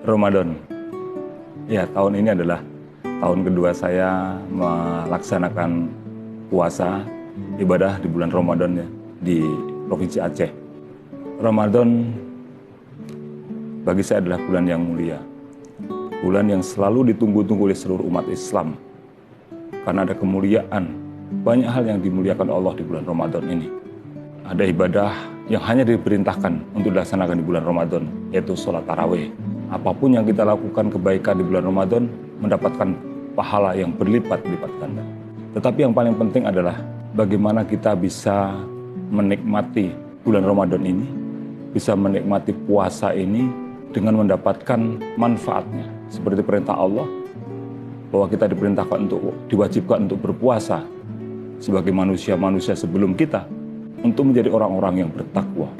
Ramadan. Ya, tahun ini adalah tahun kedua saya melaksanakan puasa ibadah di bulan Ramadan ya, di Provinsi Aceh. Ramadan bagi saya adalah bulan yang mulia. Bulan yang selalu ditunggu-tunggu oleh seluruh umat Islam. Karena ada kemuliaan, banyak hal yang dimuliakan Allah di bulan Ramadan ini. Ada ibadah yang hanya diperintahkan untuk dilaksanakan di bulan Ramadan, yaitu sholat tarawih. Apapun yang kita lakukan kebaikan di bulan Ramadan, mendapatkan pahala yang berlipat-lipat ganda. Tetapi yang paling penting adalah bagaimana kita bisa menikmati bulan Ramadan ini, bisa menikmati puasa ini dengan mendapatkan manfaatnya. Seperti perintah Allah, bahwa kita diwajibkan untuk berpuasa sebagai manusia-manusia sebelum kita, untuk menjadi orang-orang yang bertakwa.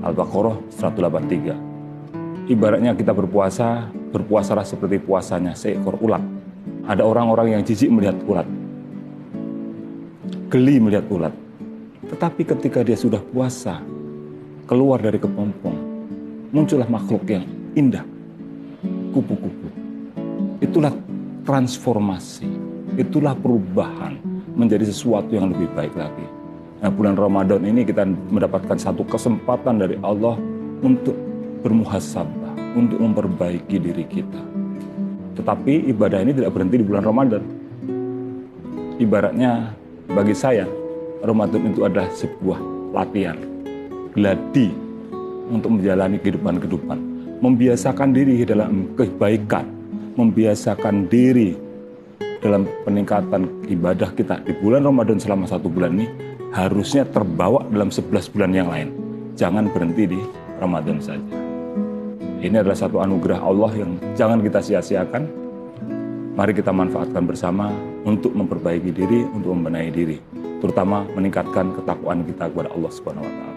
Al-Baqarah 183. Ibaratnya kita berpuasalah seperti puasanya seekor ulat. Ada orang-orang yang jijik melihat ulat, geli melihat ulat. Tetapi ketika dia sudah puasa, keluar dari kepompong, muncullah makhluk yang indah, kupu-kupu. Itulah transformasi, itulah perubahan menjadi sesuatu yang lebih baik lagi. Nah, bulan Ramadan ini kita mendapatkan satu kesempatan dari Allah untuk bermuhasabah, untuk memperbaiki diri kita. Tetapi ibadah ini tidak berhenti di bulan Ramadan. Ibaratnya bagi saya, Ramadan itu adalah sebuah latihan, gladi untuk menjalani kehidupan, membiasakan diri dalam kebaikan, membiasakan diri dalam peningkatan ibadah kita di bulan Ramadan. Selama 1 bulan ini harusnya terbawa dalam 11 bulan yang lain. Jangan berhenti di Ramadan saja. Ini adalah satu anugerah Allah yang jangan kita sia-siakan. Mari kita manfaatkan bersama untuk memperbaiki diri, untuk membenahi diri, terutama meningkatkan ketakwaan kita kepada Allah Subhanahu wa Ta'ala.